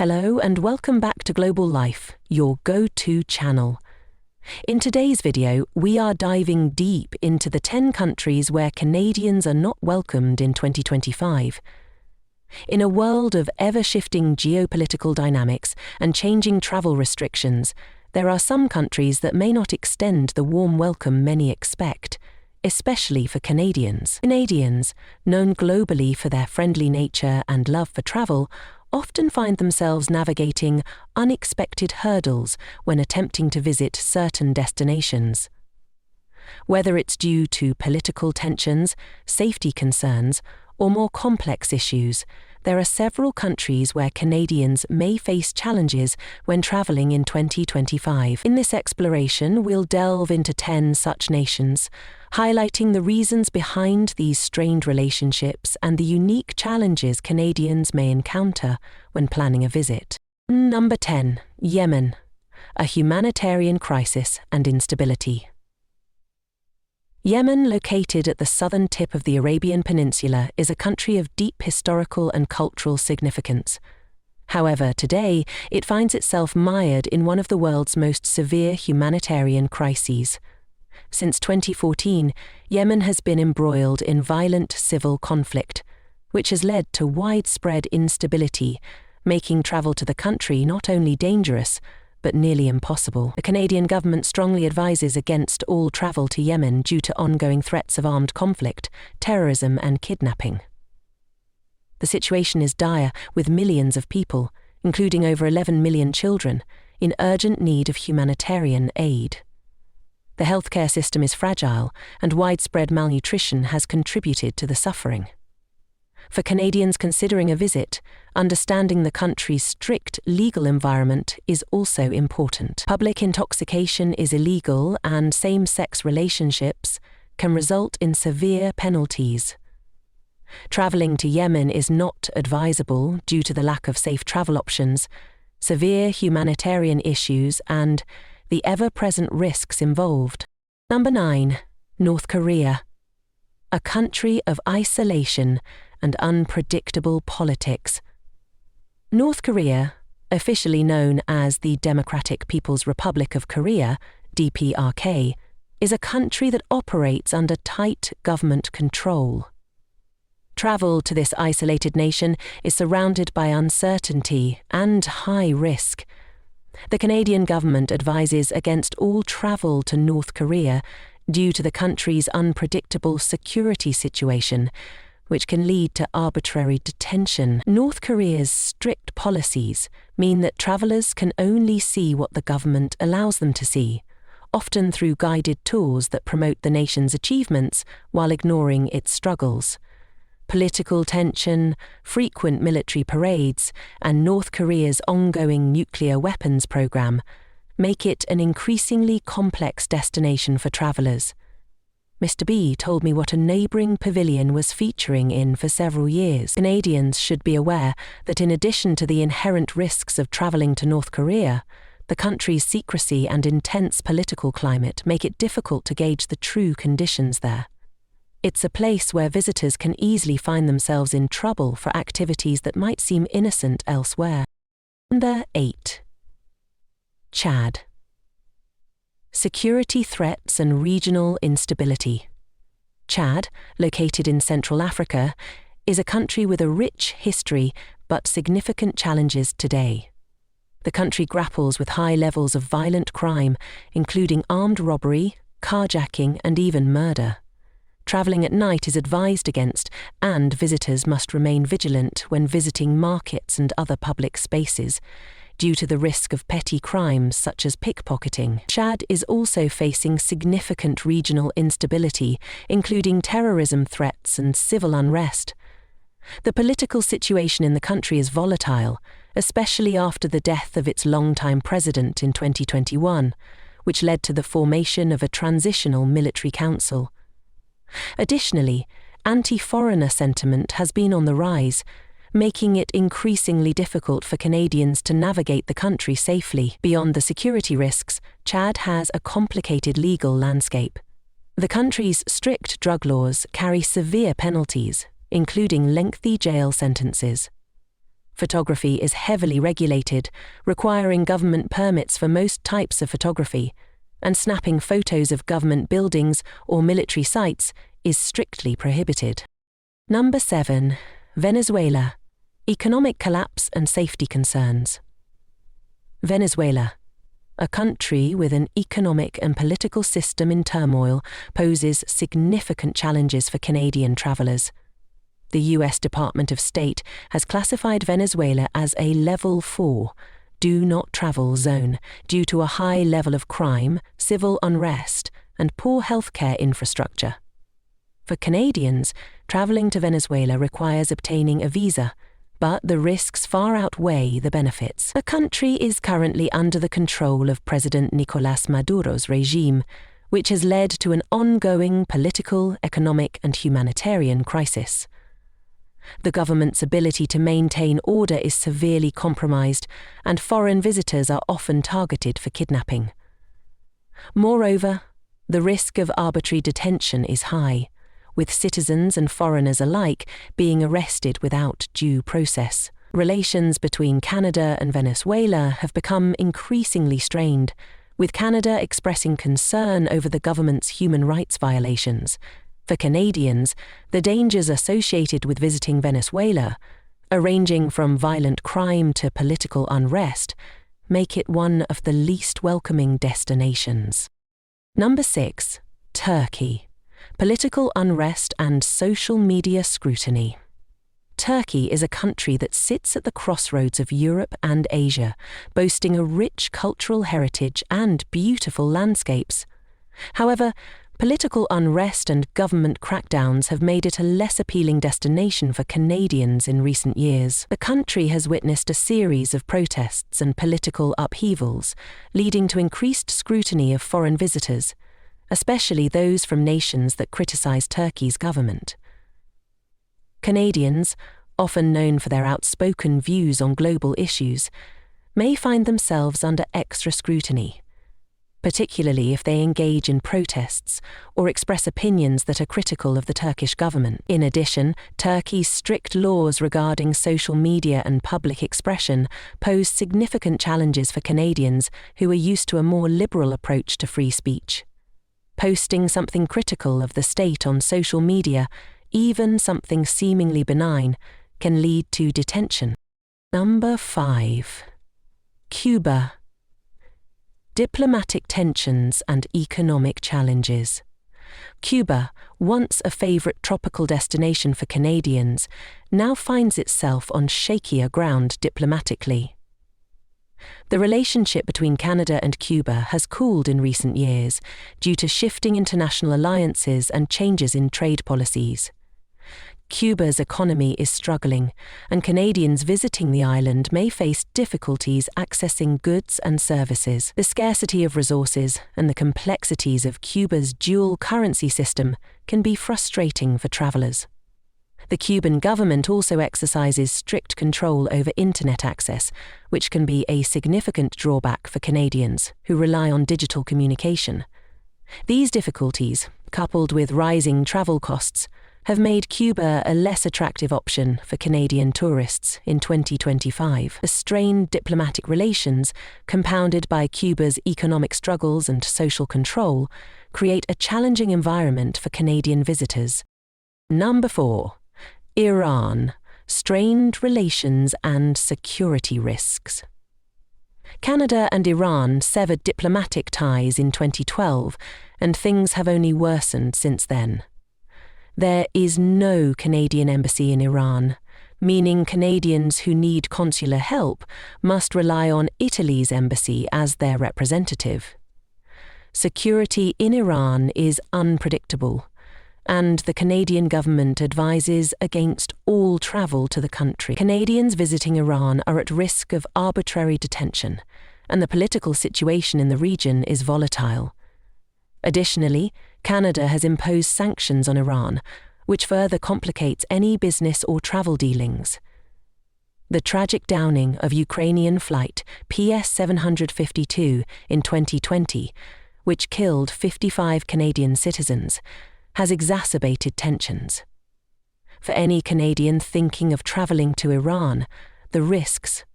Hello and welcome back to Global Life, your go-to channel. In today's video, we are diving deep into the 10 countries where Canadians are not welcomed in 2025. In a world of ever-shifting geopolitical dynamics and changing travel restrictions, there are some countries that may not extend the warm welcome many expect, especially for Canadians. Canadians, known globally for their friendly nature and love for travel, often find themselves navigating unexpected hurdles when attempting to visit certain destinations. Whether it's due to political tensions, safety concerns, or more complex issues, there are several countries where Canadians may face challenges when travelling in 2025. In this exploration, we'll delve into 10 such nations, highlighting the reasons behind these strained relationships and the unique challenges Canadians may encounter when planning a visit. Number 10. Yemen. A humanitarian crisis and instability. Yemen, located at the southern tip of the Arabian Peninsula, is a country of deep historical and cultural significance. However, today, it finds itself mired in one of the world's most severe humanitarian crises. Since 2014, Yemen has been embroiled in violent civil conflict, which has led to widespread instability, making travel to the country not only dangerous, but nearly impossible. The Canadian government strongly advises against all travel to Yemen due to ongoing threats of armed conflict, terrorism, and kidnapping. The situation is dire, with millions of people, including over 11 million children, in urgent need of humanitarian aid. The healthcare system is fragile, and widespread malnutrition has contributed to the suffering. For Canadians considering a visit, understanding the country's strict legal environment is also important. Public intoxication is illegal, and same-sex relationships can result in severe penalties. Travelling to Yemen is not advisable due to the lack of safe travel options, severe humanitarian issues, and the ever-present risks involved. Number 9. North Korea. A country of isolation and unpredictable politics. North Korea, officially known as the Democratic People's Republic of Korea, DPRK, is a country that operates under tight government control. Travel to this isolated nation is surrounded by uncertainty and high risk. The Canadian government advises against all travel to North Korea due to the country's unpredictable security situation, which can lead to arbitrary detention. North Korea's strict policies mean that travellers can only see what the government allows them to see, often through guided tours that promote the nation's achievements while ignoring its struggles. Political tension, frequent military parades, and North Korea's ongoing nuclear weapons program make it an increasingly complex destination for travellers. Mr. B told me what a neighbouring pavilion was featuring in for several years. Canadians should be aware that in addition to the inherent risks of travelling to North Korea, the country's secrecy and intense political climate make it difficult to gauge the true conditions there. It's a place where visitors can easily find themselves in trouble for activities that might seem innocent elsewhere. Number 8. Chad. Security threats and regional instability. Chad, located in Central Africa, is a country with a rich history but significant challenges today. The country grapples with high levels of violent crime, including armed robbery, carjacking, and even murder. Travelling at night is advised against, and visitors must remain vigilant when visiting markets and other public spaces, due to the risk of petty crimes such as pickpocketing. Chad is also facing significant regional instability, including terrorism threats and civil unrest. The political situation in the country is volatile, especially after the death of its longtime president in 2021, which led to the formation of a transitional military council. Additionally, anti-foreigner sentiment has been on the rise, making it increasingly difficult for Canadians to navigate the country safely. Beyond the security risks, Chad has a complicated legal landscape. The country's strict drug laws carry severe penalties, including lengthy jail sentences. Photography is heavily regulated, requiring government permits for most types of photography, and snapping photos of government buildings or military sites is strictly prohibited. Number 7. Venezuela. Economic collapse and safety concerns. Venezuela, a country with an economic and political system in turmoil, poses significant challenges for Canadian travellers. The US Department of State has classified Venezuela as a Level 4 do not travel zone due to a high level of crime, civil unrest, and poor healthcare infrastructure. For Canadians, travelling to Venezuela requires obtaining a visa, but the risks far outweigh the benefits. The country is currently under the control of President Nicolás Maduro's regime, which has led to an ongoing political, economic, and humanitarian crisis. The government's ability to maintain order is severely compromised, and foreign visitors are often targeted for kidnapping. Moreover, the risk of arbitrary detention is high, with citizens and foreigners alike being arrested without due process. Relations between Canada and Venezuela have become increasingly strained, with Canada expressing concern over the government's human rights violations. For Canadians, the dangers associated with visiting Venezuela, ranging from violent crime to political unrest, make it one of the least welcoming destinations. Number 6. Turkey. Political unrest and social media scrutiny. Turkey is a country that sits at the crossroads of Europe and Asia, boasting a rich cultural heritage and beautiful landscapes. However, political unrest and government crackdowns have made it a less appealing destination for Canadians in recent years. The country has witnessed a series of protests and political upheavals, leading to increased scrutiny of foreign visitors, especially those from nations that criticize Turkey's government. Canadians, often known for their outspoken views on global issues, may find themselves under extra scrutiny, particularly if they engage in protests or express opinions that are critical of the Turkish government. In addition, Turkey's strict laws regarding social media and public expression pose significant challenges for Canadians who are used to a more liberal approach to free speech. Posting something critical of the state on social media, even something seemingly benign, can lead to detention. Number 5. Cuba. Diplomatic tensions and economic challenges. Cuba, once a favourite tropical destination for Canadians, now finds itself on shakier ground diplomatically. The relationship between Canada and Cuba has cooled in recent years due to shifting international alliances and changes in trade policies. Cuba's economy is struggling, and Canadians visiting the island may face difficulties accessing goods and services. The scarcity of resources and the complexities of Cuba's dual currency system can be frustrating for travellers. The Cuban government also exercises strict control over internet access, which can be a significant drawback for Canadians who rely on digital communication. These difficulties, coupled with rising travel costs, have made Cuba a less attractive option for Canadian tourists in 2025. The strained diplomatic relations, compounded by Cuba's economic struggles and social control, create a challenging environment for Canadian visitors. Number 4. Iran. Strained relations and security risks. Canada and Iran severed diplomatic ties in 2012, and things have only worsened since then. There is no Canadian embassy in Iran, meaning Canadians who need consular help must rely on Italy's embassy as their representative. Security in Iran is unpredictable, and the Canadian government advises against all travel to the country. Canadians visiting Iran are at risk of arbitrary detention, and the political situation in the region is volatile. Additionally, Canada has imposed sanctions on Iran, which further complicates any business or travel dealings. The tragic downing of Ukrainian flight PS-752 in 2020, which killed 55 Canadian citizens, has exacerbated tensions. For any Canadian thinking of travelling to Iran, The risks,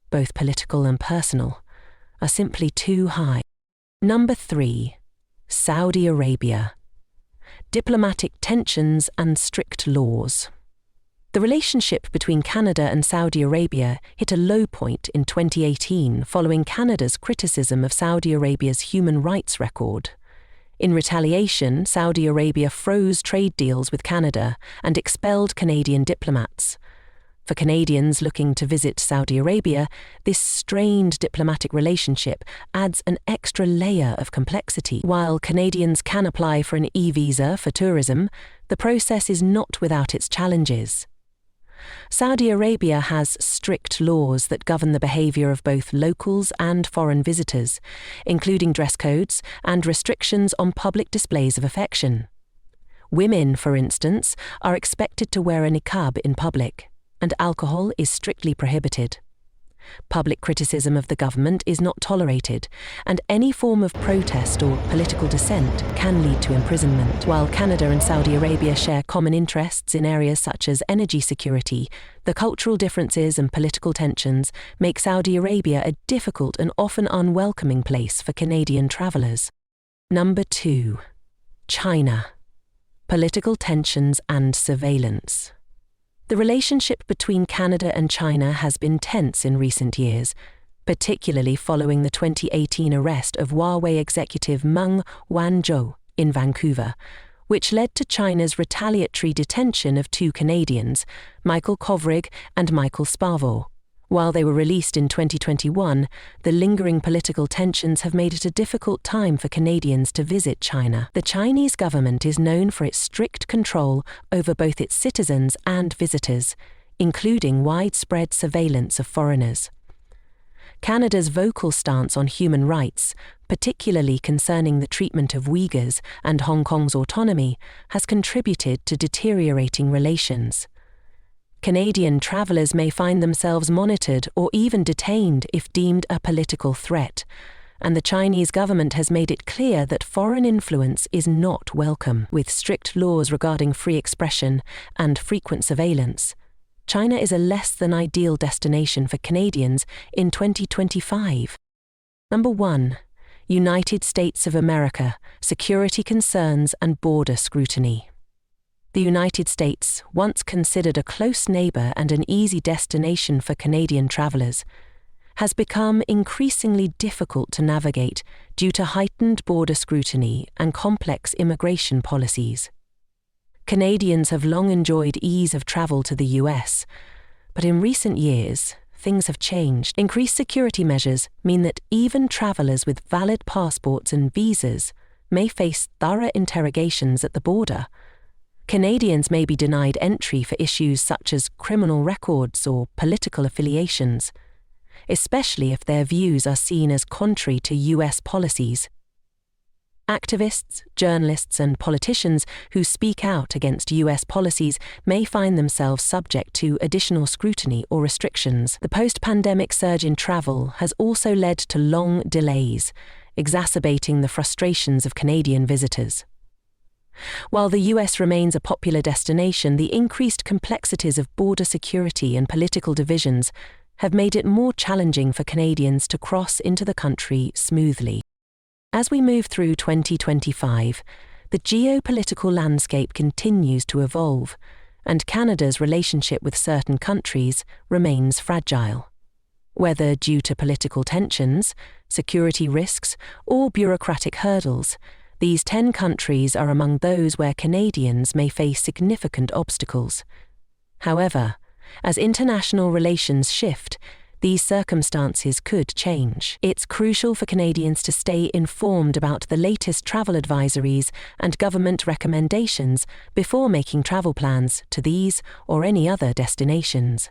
both political and personal, are simply too high. Number 3. Saudi Arabia. Diplomatic tensions and strict laws. The relationship between Canada and Saudi Arabia hit a low point in 2018 following Canada's criticism of Saudi Arabia's human rights record. In retaliation, Saudi Arabia froze trade deals with Canada and expelled Canadian diplomats. For Canadians looking to visit Saudi Arabia, this strained diplomatic relationship adds an extra layer of complexity. While Canadians can apply for an e-visa for tourism, the process is not without its challenges. Saudi Arabia has strict laws that govern the behavior of both locals and foreign visitors, including dress codes and restrictions on public displays of affection. Women, for instance, are expected to wear a niqab in public, and alcohol is strictly prohibited. Public criticism of the government is not tolerated, and any form of protest or political dissent can lead to imprisonment. While Canada and Saudi Arabia share common interests in areas such as energy security, the cultural differences and political tensions make Saudi Arabia a difficult and often unwelcoming place for Canadian travellers. Number 2. China. Political tensions and surveillance. The relationship between Canada and China has been tense in recent years, particularly following the 2018 arrest of Huawei executive Meng Wanzhou in Vancouver, which led to China's retaliatory detention of 2 Canadians, Michael Kovrig and Michael Spavor. While they were released in 2021, the lingering political tensions have made it a difficult time for Canadians to visit China. The Chinese government is known for its strict control over both its citizens and visitors, including widespread surveillance of foreigners. Canada's vocal stance on human rights, particularly concerning the treatment of Uyghurs and Hong Kong's autonomy, has contributed to deteriorating relations. Canadian travellers may find themselves monitored or even detained if deemed a political threat, and the Chinese government has made it clear that foreign influence is not welcome. With strict laws regarding free expression and frequent surveillance, China is a less than ideal destination for Canadians in 2025. Number 1. United States of America, security concerns and border scrutiny. The United States, once considered a close neighbour and an easy destination for Canadian travellers, has become increasingly difficult to navigate due to heightened border scrutiny and complex immigration policies. Canadians have long enjoyed ease of travel to the US, but in recent years, things have changed. Increased security measures mean that even travellers with valid passports and visas may face thorough interrogations at the border. Canadians may be denied entry for issues such as criminal records or political affiliations, especially if their views are seen as contrary to US policies. Activists, journalists, and politicians who speak out against US policies may find themselves subject to additional scrutiny or restrictions. The post-pandemic surge in travel has also led to long delays, exacerbating the frustrations of Canadian visitors. While the US remains a popular destination, the increased complexities of border security and political divisions have made it more challenging for Canadians to cross into the country smoothly. As we move through 2025, the geopolitical landscape continues to evolve, and Canada's relationship with certain countries remains fragile. Whether due to political tensions, security risks, or bureaucratic hurdles, these 10 countries are among those where Canadians may face significant obstacles. However, as international relations shift, these circumstances could change. It's crucial for Canadians to stay informed about the latest travel advisories and government recommendations before making travel plans to these or any other destinations.